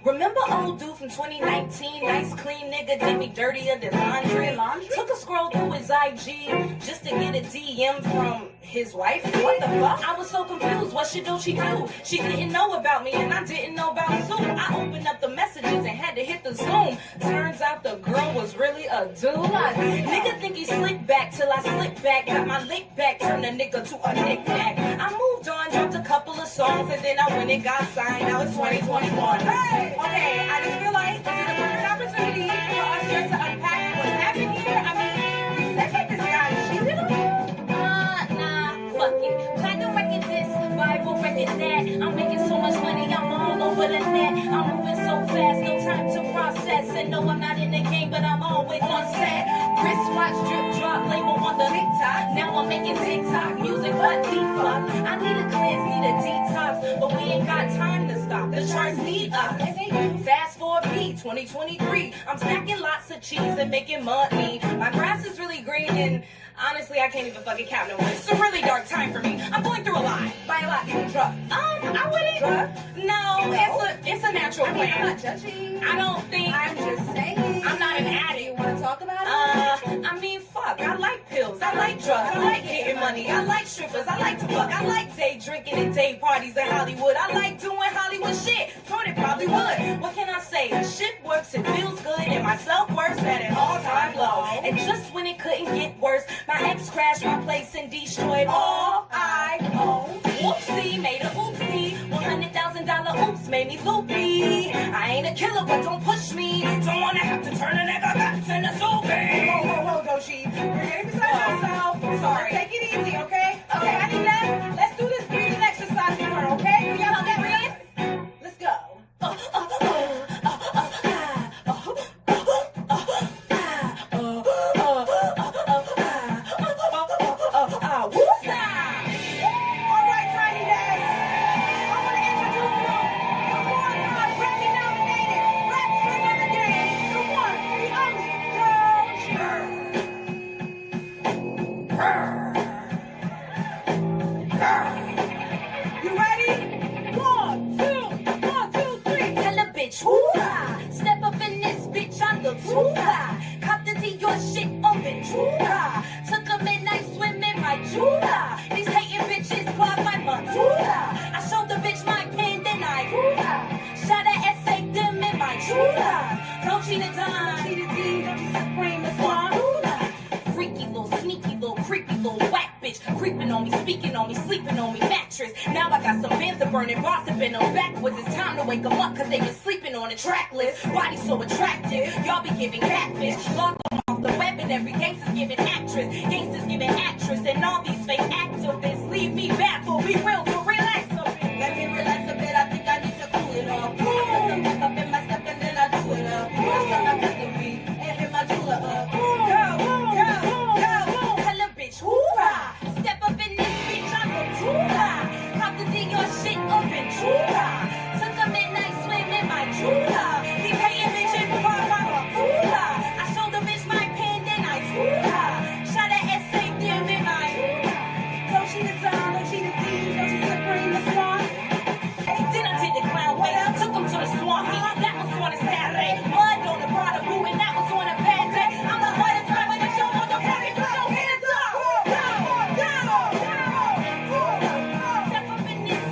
Remember old dude from 2019? Nice clean nigga, did me dirtier than laundry. Took a scroll through his IG just to get a DM from his wife. What the fuck? I was so confused. What shit don't she do? She didn't know about me and I didn't know about Zoom. I opened up the messages and had to hit the Zoom. Turns out the girl was really a dude. Nigga think he slick back till I slip back. Got my lick back, turned a nigga to a knick-knack. I moved on, dropped a couple of songs, and then I went and got signed. Now it's 2021. Hey, okay, I just feel like this is a perfect opportunity for us just to unpack what's happening here. I mean, we said that this guy cheated on you. Nah, fuck it. Platinum record this, viral record that. I'm making so much money, I'm all over the net. I'm moving so fast, no time to process. And no, I'm not in the game, but I'm always on set. Wristwatch, drip, drop, label on the TikTok. Now I'm making TikTok music, what the fuck? I need a cleanse, need a detox, but we ain't got time to stop. The charts need us. Fast forward P 2023. I'm stacking lots of cheese and making money. My grass is really green and honestly, I can't even fucking count no more. It's a really dark time for me. I'm going through a lot. By a lot, you need drugs. I wouldn't. Drugs? No, it's a natural I mean, plan. I'm not judging. I don't think. I'm just saying. I'm not an Do addict. you want to talk about it? I mean, fuck. I like pills. I like drugs. I like getting money. I like strippers. I like to fuck. I like day drinking and day parties in Hollywood. I like doing Hollywood shit. Thought it probably would. What can I say? Shit works. It feels good. And my self-worth's at an all-time low. And just when it couldn't get worse, my ex crashed my place and destroyed all I own. Whoopsie, made a oopsie. $100,000 oops made me loopy. I ain't a killer, but don't push me. Don't wanna have to turn a nigga back into soupy. Whoa, Doshi. You're getting beside yourself. Sorry. Take it easy, okay? Okay, I need that. Let's do this breathing exercise with her, okay? We got to breathe. Let's go. You ready? One, two, three. Tell a bitch, hoorah. Step up in this bitch, I'm the Tula. Cop the your shit on Ventura. Took a midnight swim in my Jula. These hating bitches clog my Matula. I showed the bitch my pen, then I hula. Shot a essay them in my Jula. Don't cheat a time. Cheat a D, don't you supreme the song. Freaky little, sneaky little, creepy little whack bitch. Creeping on me, speaking on me, sleeping on me, mattress. Now I got some bands that burning, gossiping on backwards. It's time to wake them up, cause they been sleeping on the track list. Body so attractive, y'all be giving catfish. Lock them off the web and every gangster's giving actress. Gangsters giving actress, and all these fake activists leave me baffled. Be real to relax a bit. Let me relax a bit, I think I need to cool it off. I put some back up in my step and then I do it up. First time I cut the beat and hit my Jula up. Tell a bitch, hoorah. Step up in this bitch, I'm the Tula. Cop the your shit on Ventura. Took a midnight swim in my Jula. These hating bitches call my Matula. I showed the bitch my pen, then I Tula. Shot an essay them in my Jula. Don't cheat the time, don't cheat the D, don't you supreme the song. Then I did the clown way. Took him to the swamp. That was on a Saturday. Mud on the bottom boot, and that was on a bad day. I'm the hardest driver that show on the party. Put your hands up. Step up in this.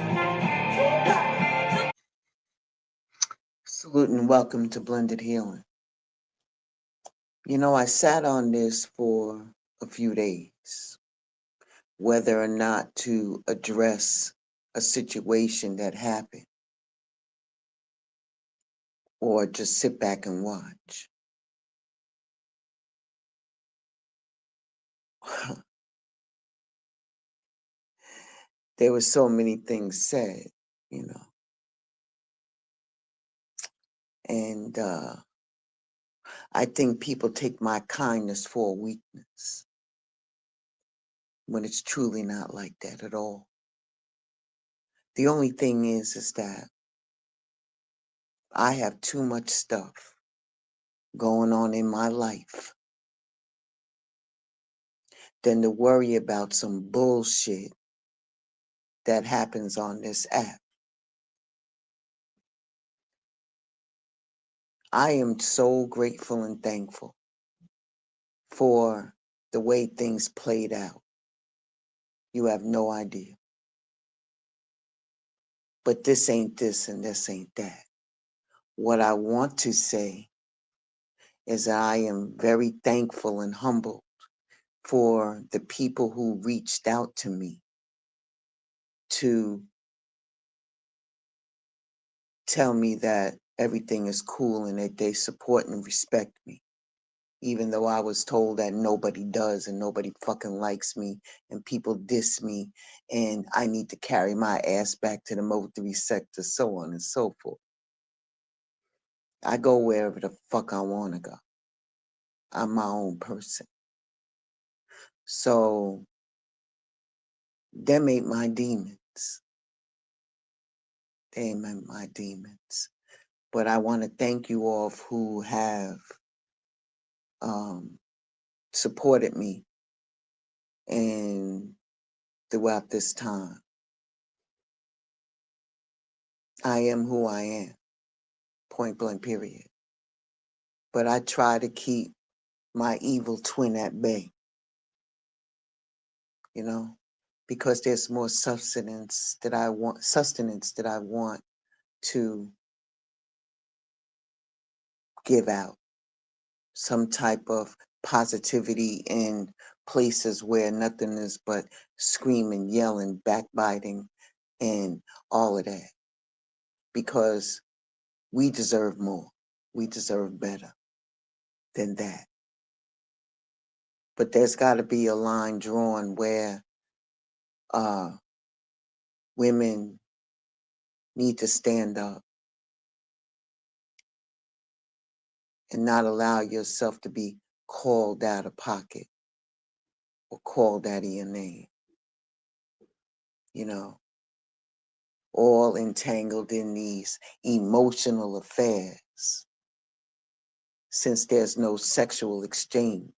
Salute and welcome to Blended Healing. You know, I sat on this for a few days, whether or not to address a situation that happened or just sit back and watch. There were so many things said, you know, and I think people take my kindness for a weakness when it's truly not like that at all. The only thing is that I have too much stuff going on in my life than to worry about some bullshit that happens on this app. I am so grateful and thankful for the way things played out. You have no idea. But this ain't this and this ain't that. What I want to say is that I am very thankful and humbled for the people who reached out to me to tell me that everything is cool and that they support and respect me, even though I was told that nobody does and nobody fucking likes me and people diss me and I need to carry my ass back to the military sector, so on and so forth. I go wherever the fuck I want to go. I'm my own person. So them ain't my demons. They ain't my demons. But I want to thank you all who have supported me and throughout this time. I am who I am, point blank period. But I try to keep my evil twin at bay, you know, because there's more sustenance that I want to give out. Some type of positivity in places where nothing is but screaming, yelling, backbiting, and all of that. Because we deserve more. We deserve better than that. But there's got to be a line drawn where women need to stand up and not allow yourself to be called out of pocket or called out of your name, you know, all entangled in these emotional affairs since there's no sexual exchange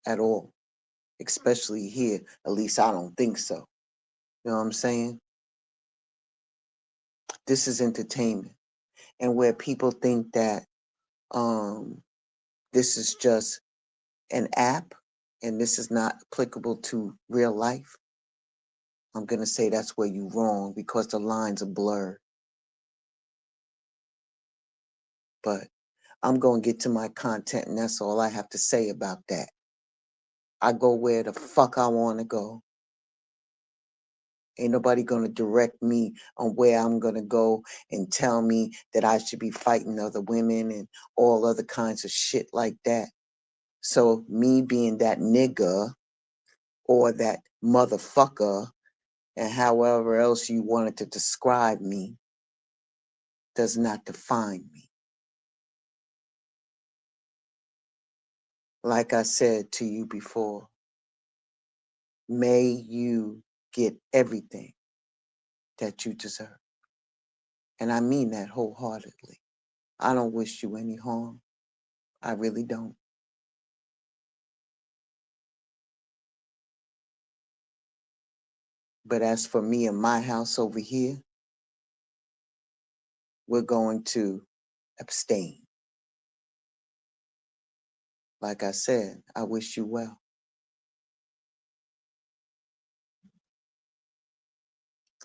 at all, especially here. At least I don't think so. You know what I'm saying? This is entertainment. And where people think that this is just an app and this is not applicable to real life, I'm going to say that's where you're wrong because the lines are blurred. But I'm going to get to my content and that's all I have to say about that. I go where the fuck I want to go. Ain't nobody going to direct me on where I'm going to go and tell me that I should be fighting other women and all other kinds of shit like that. So me being that nigga or that motherfucker and however else you wanted to describe me does not define me. Like I said to you before, may you get everything that you deserve. And I mean that wholeheartedly. I don't wish you any harm. I really don't. But as for me and my house over here, we're going to abstain. Like I said, I wish you well.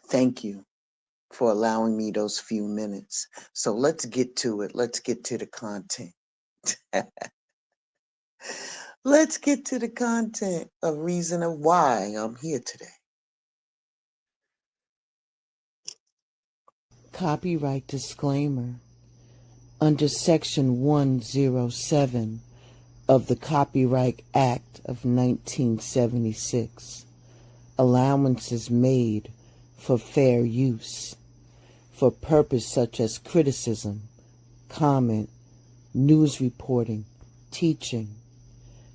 Thank you for allowing me those few minutes. So let's get to it. Let's get to the content. Let's get to the content of reason of why I'm here today. Copyright disclaimer. Under Section 107 of the Copyright Act of 1976, allowances made for fair use for purpose such as criticism, comment, news reporting, teaching,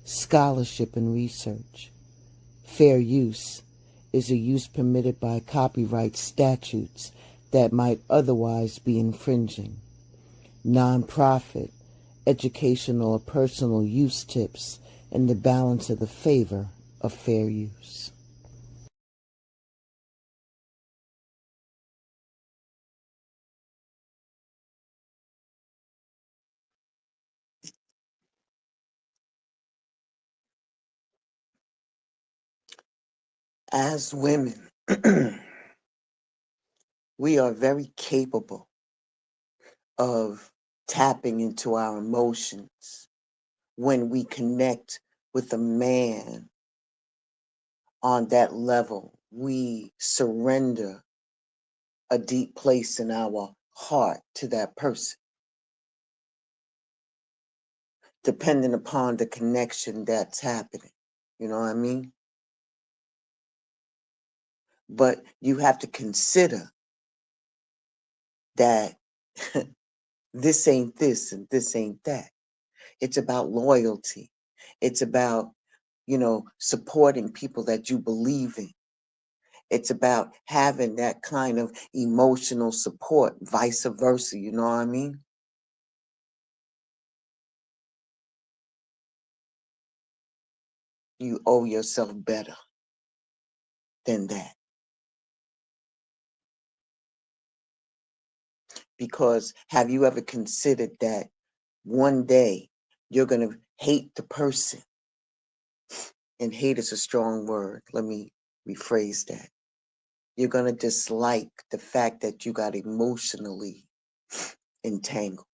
scholarship, and research. Fair use is a use permitted by copyright statutes that might otherwise be infringing. Non-profit, educational, or personal use tips in the balance of the favor of fair use. As women, we are very capable of tapping into our emotions when we connect with a man on that level. We surrender a deep place in our heart to that person, depending upon the connection that's happening. You know what I mean? But you have to consider that this ain't this and this ain't that. It's about loyalty. It's about, supporting people that you believe in. It's about having that kind of emotional support, vice versa. You know what I mean? You owe yourself better than that. Because have you ever considered that one day you're going to hate the person? And hate is a strong word. Let me rephrase that. You're going to dislike the fact that you got emotionally entangled,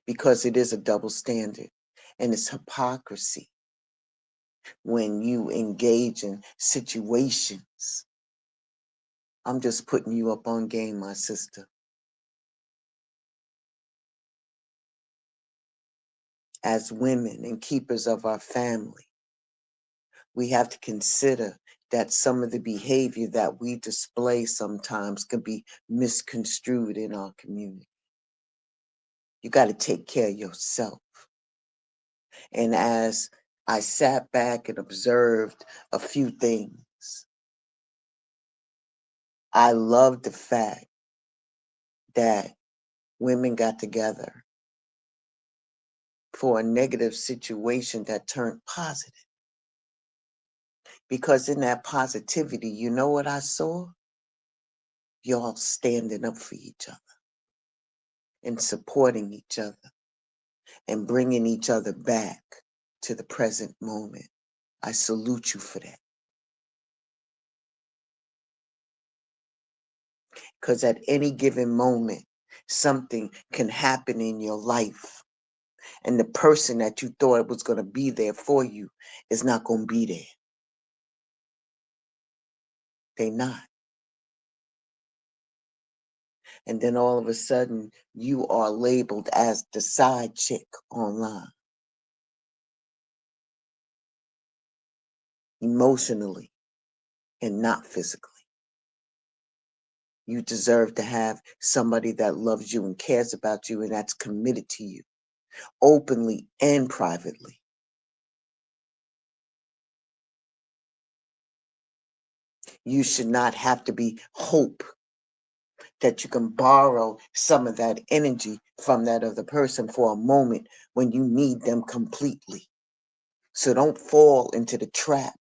because it is a double standard and it's hypocrisy when you engage in situations. I'm just putting you up on game, my sister. As women and keepers of our family, we have to consider that some of the behavior that we display sometimes can be misconstrued in our community. You got to take care of yourself. And as I sat back and observed a few things, I love the fact that women got together for a negative situation that turned positive. Because in that positivity, you know what I saw? Y'all standing up for each other and supporting each other and bringing each other back to the present moment. I salute you for that. Because at any given moment, something can happen in your life. And the person that you thought was going to be there for you is not going to be there. They're not. And then all of a sudden, you are labeled as the side chick online, emotionally and not physically. You deserve to have somebody that loves you and cares about you and that's committed to you, openly and privately. You should not have to be hope that you can borrow some of that energy from that other person for a moment when you need them completely. So don't fall into the trap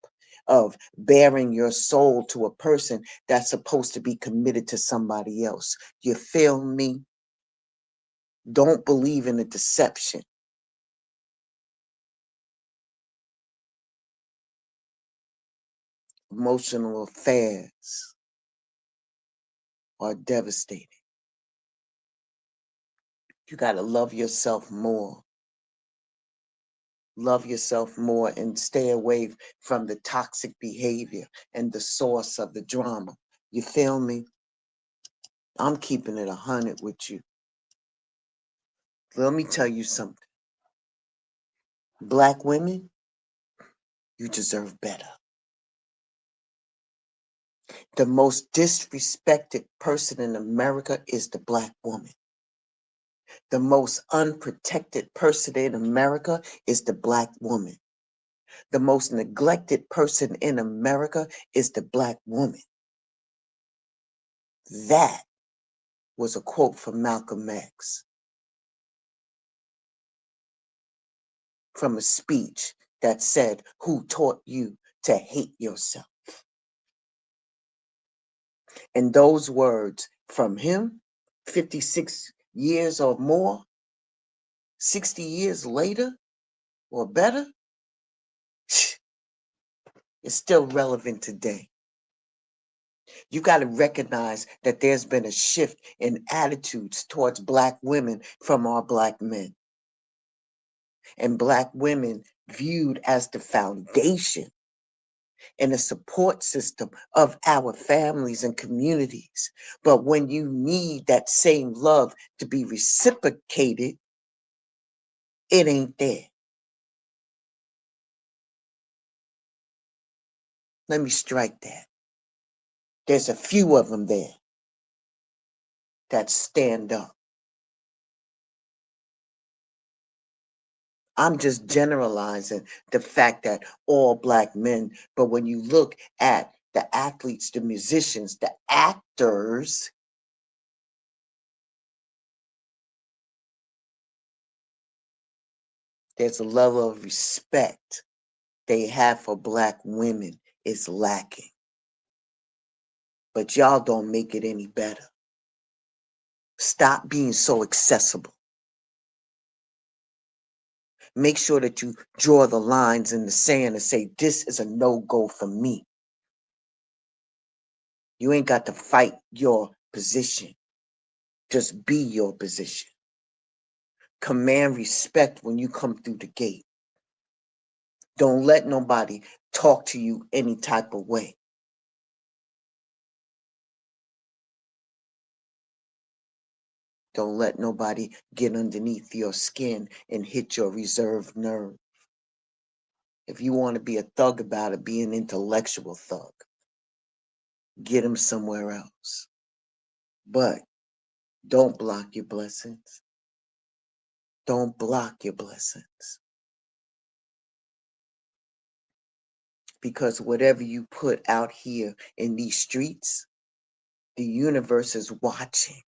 of bearing your soul to a person that's supposed to be committed to somebody else. You feel me? Don't believe in the deception. Emotional affairs are devastating. You got to love yourself more. Love yourself more and stay away from the toxic behavior and the source of the drama. You feel me? I'm keeping it 100 with you. Let me tell you something. Black women, you deserve better. The most disrespected person in America is the Black woman. The most unprotected person in America is the Black woman. The most neglected person in America is the Black woman. That was a quote from Malcolm X, from a speech that said, "Who taught you to hate yourself?" And those words from him, 56 years or more, 60 years later or better, It's still relevant today. You got to recognize that there's been a shift in attitudes towards Black women from our Black men. And Black women viewed as the foundation and a support system of our families and communities. But when you need that same love to be reciprocated, it ain't there. Let me strike that. There's a few of them there that stand up. I'm just generalizing the fact that all Black men, but when you look at the athletes, the musicians, the actors, there's a level of respect they have for Black women is lacking. But y'all don't make it any better. Stop being so accessible. Make sure that you draw the lines in the sand and say, this is a no-go for me. You ain't got to fight your position. Just be your position. Command respect when you come through the gate. Don't let nobody talk to you any type of way. Don't let nobody get underneath your skin and hit your reserved nerve. If you want to be a thug about it, be an intellectual thug. Get them somewhere else. But don't block your blessings. Don't block your blessings. Because whatever you put out here in these streets, the universe is watching.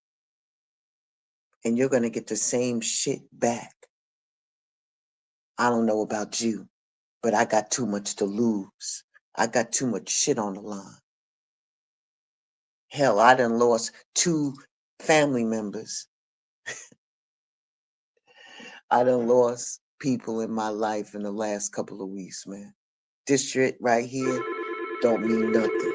And you're going to get the same shit back. I don't know about you, but I got too much to lose. I got too much shit on the line. Hell, I done lost 2 family members. I done lost people in my life in the last couple of weeks, man. This shit right here don't mean nothing.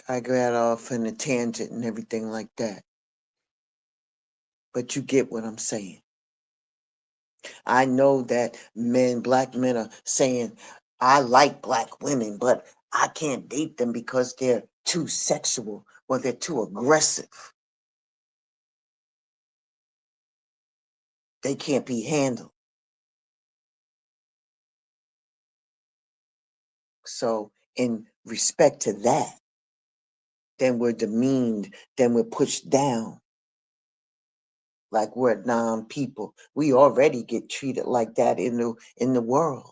I got off in a tangent and everything like that. But you get what I'm saying. I know that Black men are saying, I like Black women, but I can't date them because they're too sexual or they're too aggressive. They can't be handled. So in respect to that, then we're demeaned, then we're pushed down like we're non-people. We already get treated like that in the world.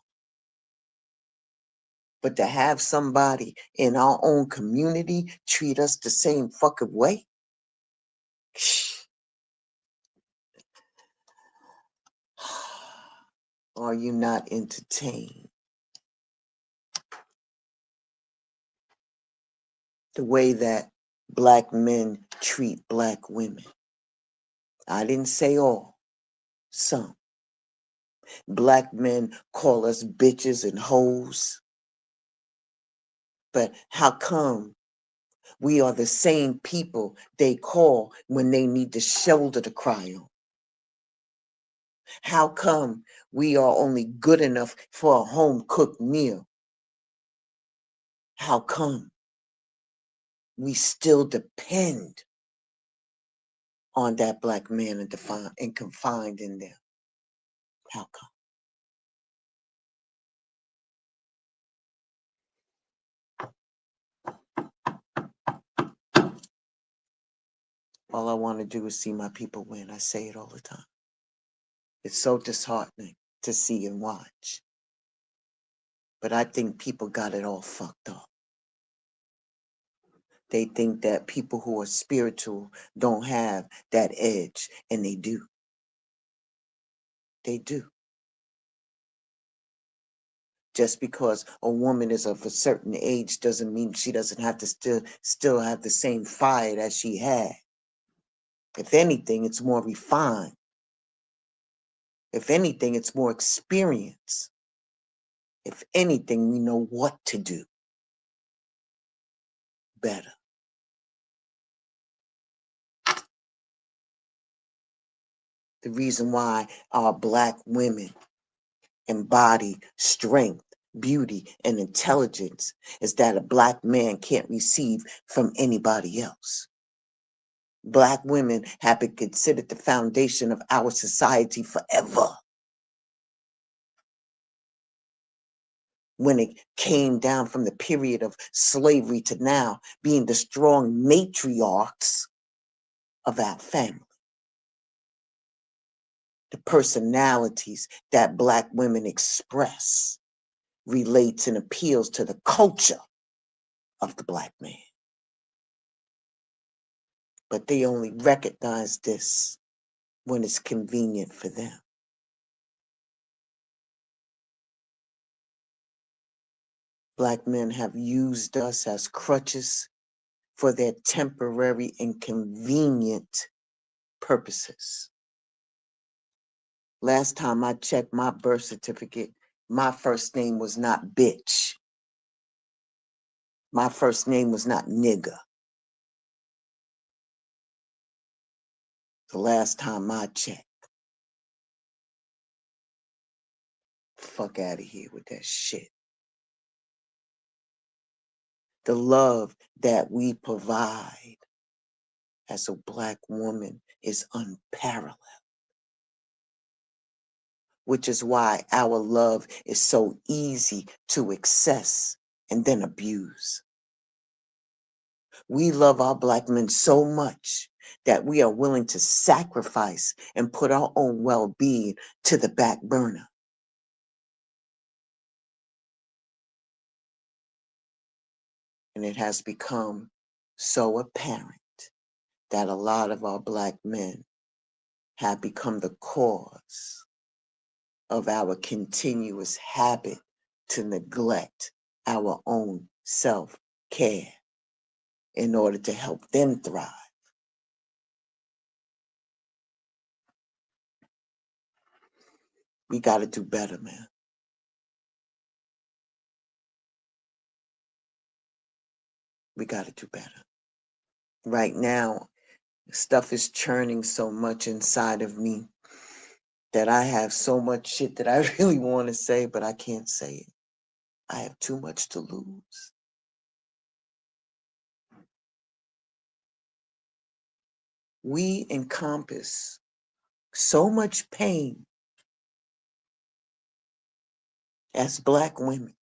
But to have somebody in our own community treat us the same fucking way, are you not entertained? The way that Black men treat Black women. I didn't say all, some. Black men call us bitches and hoes. But how come we are the same people they call when they need the shoulder to cry on? How come we are only good enough for a home-cooked meal? How come we still depend on that Black man and confined in them? How come? All I want to do is see my people win. I say it all the time. It's so disheartening to see and watch. But I think people got it all fucked up. They think that people who are spiritual don't have that edge, and they do. They do. Just because a woman is of a certain age doesn't mean she doesn't have to still have the same fire that she had. If anything, it's more refined. If anything, it's more experience. If anything, we know what to do better. The reason why our Black women embody strength, beauty, and intelligence is that a Black man can't receive from anybody else. Black women have been considered the foundation of our society forever. When it came down from the period of slavery to now being the strong matriarchs of our family. The personalities that Black women express relates and appeals to the culture of the Black man. But they only recognize this when it's convenient for them. Black men have used us as crutches for their temporary and convenient purposes. Last time I checked my birth certificate, my first name was not bitch. My first name was not nigga. The last time I checked. Fuck out of here with that shit. The love that we provide as a Black woman is unparalleled. Which is why our love is so easy to access and then abuse. We love our Black men so much that we are willing to sacrifice and put our own well-being to the back burner. And it has become so apparent that a lot of our Black men have become the cause of our continuous habit to neglect our own self-care in order to help them thrive. We got to do better, man. We got to do better. Right now, stuff is churning so much inside of me that I have so much shit that I really want to say, but I can't say it. I have too much to lose. We encompass so much pain as Black women,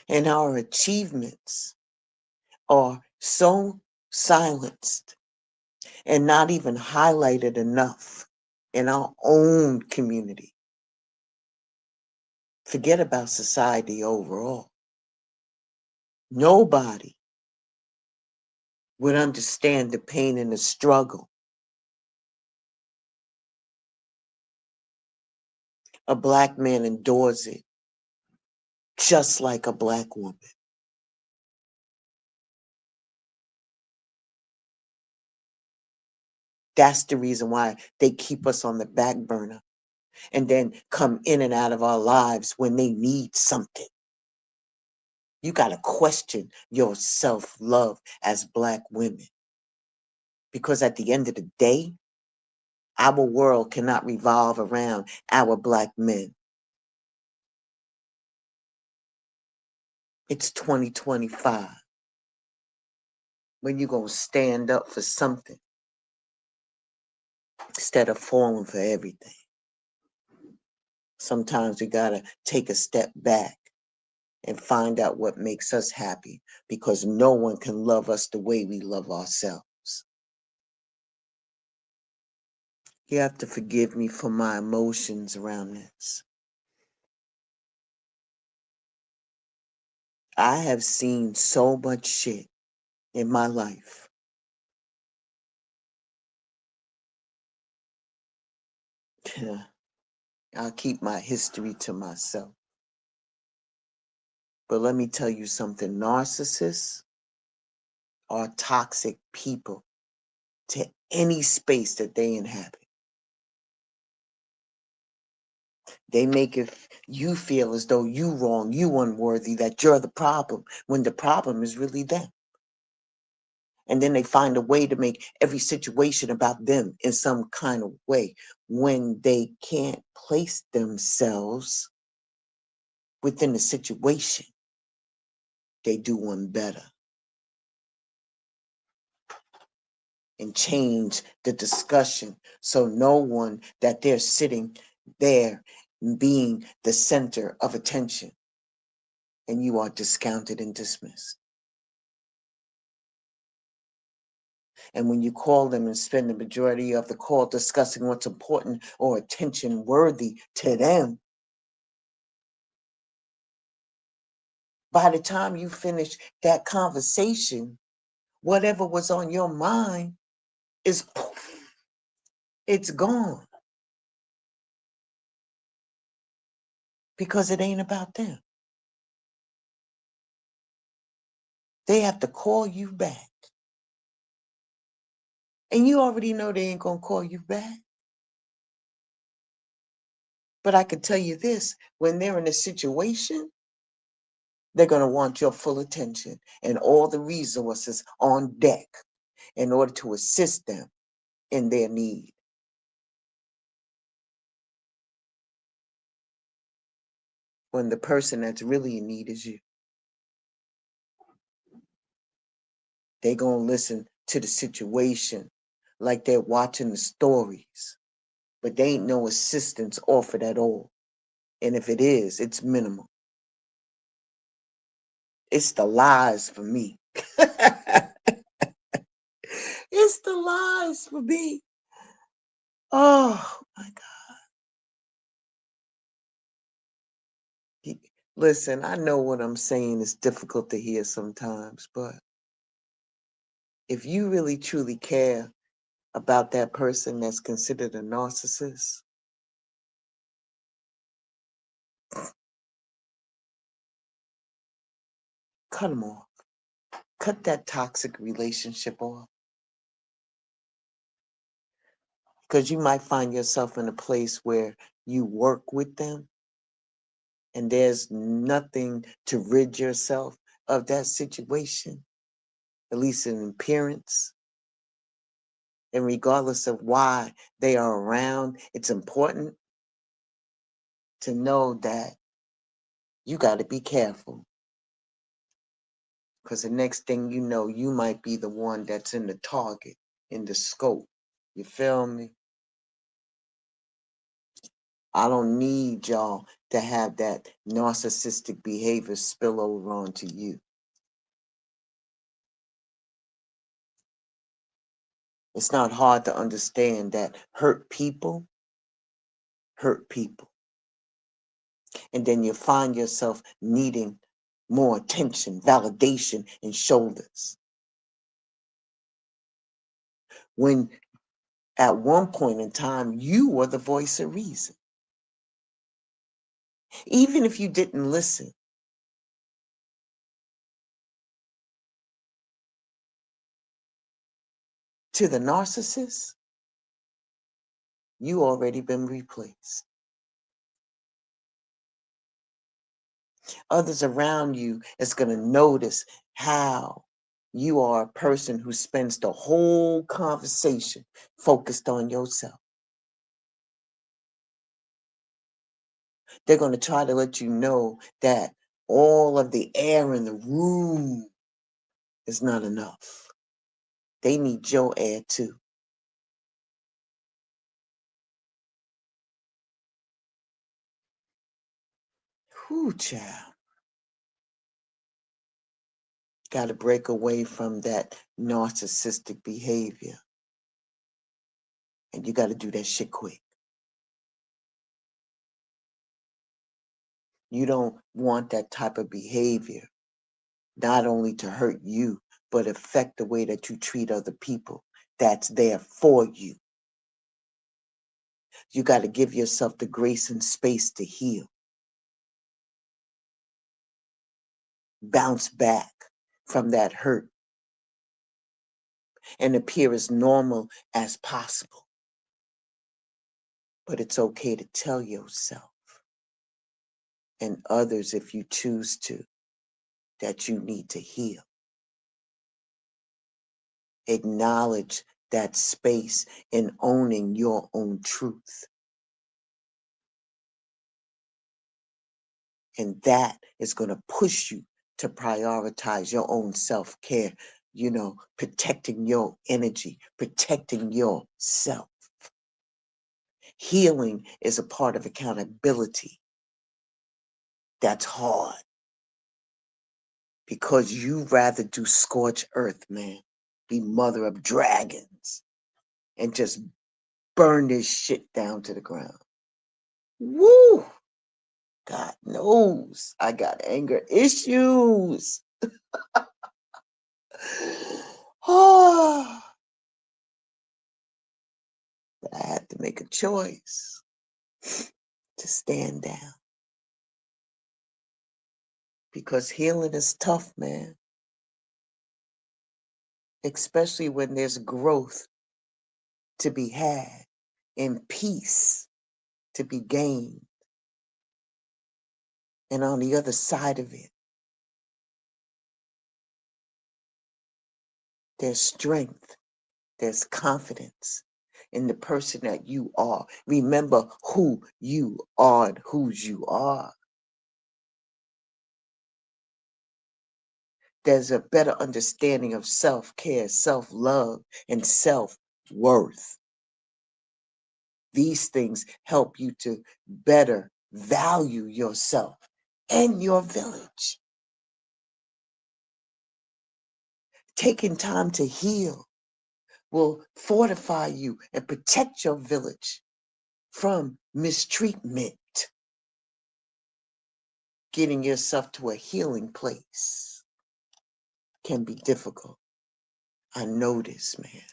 and our achievements are so silenced and not even highlighted enough in our own community. Forget about society overall. Nobody would understand the pain and the struggle a Black man endures it just like a Black woman. That's the reason why they keep us on the back burner and then come in and out of our lives when they need something. You got to question your self-love as Black women. Because at the end of the day, our world cannot revolve around our Black men. It's 2025. When you going to stand up for something instead of falling for everything. Sometimes we got to take a step back and find out what makes us happy, because no one can love us the way we love ourselves. You have to forgive me for my emotions around this. I have seen so much shit in my life. I'll keep my history to myself. But let me tell you something, narcissists are toxic people to any space that they inhabit. They make you feel as though you wrong, you unworthy, that you're the problem, when the problem is really them. And then they find a way to make every situation about them in some kind of way when they can't place themselves within the situation. They do one better and change the discussion so no one that they're sitting there being the center of attention, and you are discounted and dismissed. And when you call them and spend the majority of the call discussing what's important or attention worthy to them, by the time you finish that conversation, whatever was on your mind is poof, it's gone. Because it ain't about them. They have to call you back. And you already know they ain't gonna call you back. But I can tell you this, when they're in a situation, they're gonna want your full attention and all the resources on deck in order to assist them in their need. When the person that's really in need is you. They gonna listen to the situation like they're watching the stories, but they ain't no assistance offered at all. And if it is, it's minimal. It's the lies for me. It's the lies for me. Oh my God. Listen, I know what I'm saying is difficult to hear sometimes, but if you really truly care about that person that's considered a narcissist, cut them off. Cut that toxic relationship off. Because you might find yourself in a place where you work with them and there's nothing to rid yourself of that situation, at least in appearance. And regardless of why they are around, it's important to know that you got to be careful. Because the next thing you know, you might be the one that's in the target, in the scope. You feel me? I don't need y'all to have that narcissistic behavior spill over onto you. It's not hard to understand that hurt people hurt people. And then you find yourself needing more attention, validation, and shoulders. When at one point in time, you were the voice of reason. Even if you didn't listen, to the narcissist, you already been replaced. Others around you is going to notice how you are a person who spends the whole conversation focused on yourself. They're going to try to let you know that all of the air in the room is not enough. They need your air too. Whew, child. Got to break away from that narcissistic behavior. And you got to do that shit quick. You don't want that type of behavior, not only to hurt you, but affect the way that you treat other people that's there for you. You got to give yourself the grace and space to heal. Bounce back from that hurt and appear as normal as possible. But it's okay to tell yourself and others, if you choose to, that you need to heal. Acknowledge that space in owning your own truth. And that is going to push you to prioritize your own self-care, protecting your energy, protecting yourself. Healing is a part of accountability. That's hard because you rather do scorched earth, man, be mother of dragons, and just burn this shit down to the ground. Woo! God knows I got anger issues. Oh, but I had to make a choice to stand down because healing is tough, man, especially when there's growth to be had and peace to be gained. And on the other side of it, there's strength, there's confidence in the person that you are. Remember who you are and whose you are. There's a better understanding of self-care, self-love, and self-worth. These things help you to better value yourself and your village. Taking time to heal will fortify you and protect your village from mistreatment. Getting yourself to a healing place can be difficult. I know this, man.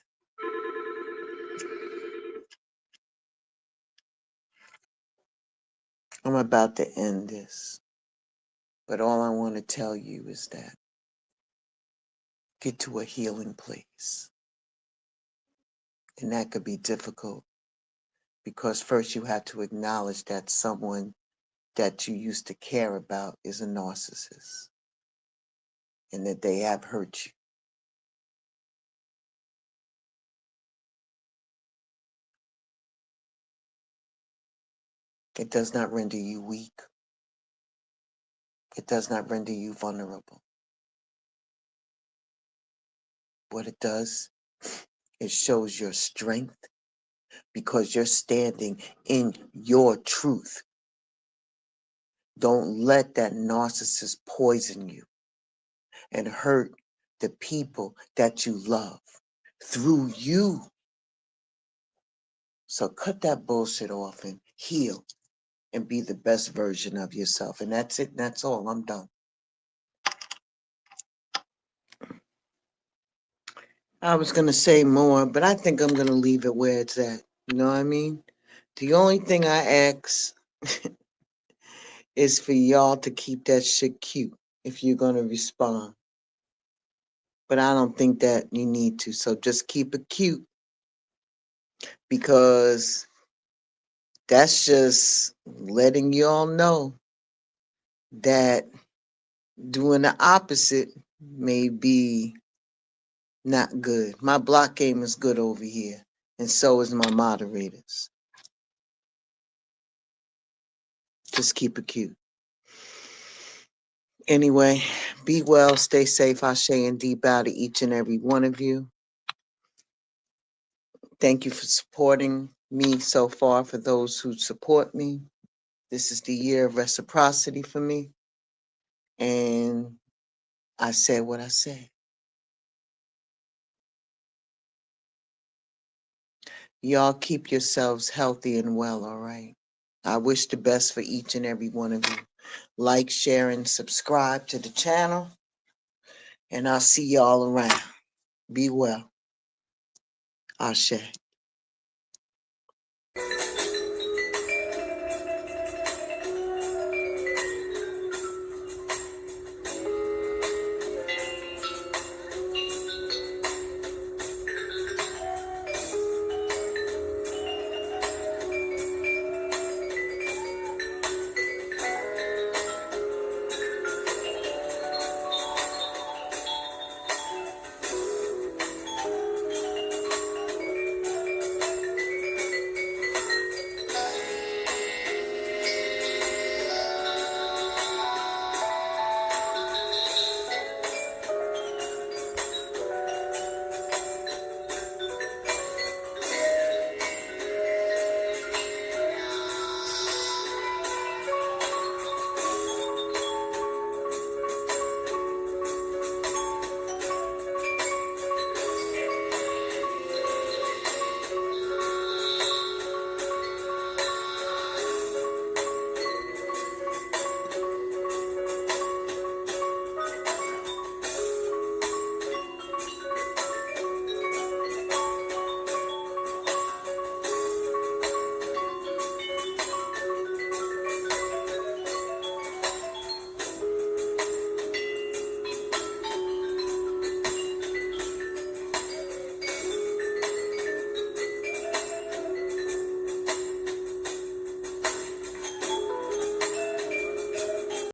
I'm about to end this, but all I want to tell you is that get to a healing place. And that could be difficult because first you have to acknowledge that someone that you used to care about is a narcissist and that they have hurt you. It does not render you weak. It does not render you vulnerable. What it does, it shows your strength because you're standing in your truth. Don't let that narcissist poison you and hurt the people that you love through you. So cut that bullshit off and heal and be the best version of yourself. And that's it. That's all. I'm done. I was going to say more, but I think I'm going to leave it where it's at. You know what I mean? The only thing I ask is for y'all to keep that shit cute if you're going to respond. But I don't think that you need to. So just keep it cute because that's just letting y'all know that doing the opposite may be not good. My block game is good over here, and so is my moderators. Just keep it cute. Anyway, be well, stay safe. Ashe and deep bow to each and every one of you. Thank you for supporting me so far. For those who support me, this is the year of reciprocity for me. And I said what I said. Y'all keep yourselves healthy and well, all right? I wish the best for each and every one of you. Like, share, and subscribe to the channel. And I'll see y'all around. Be well. Ashe.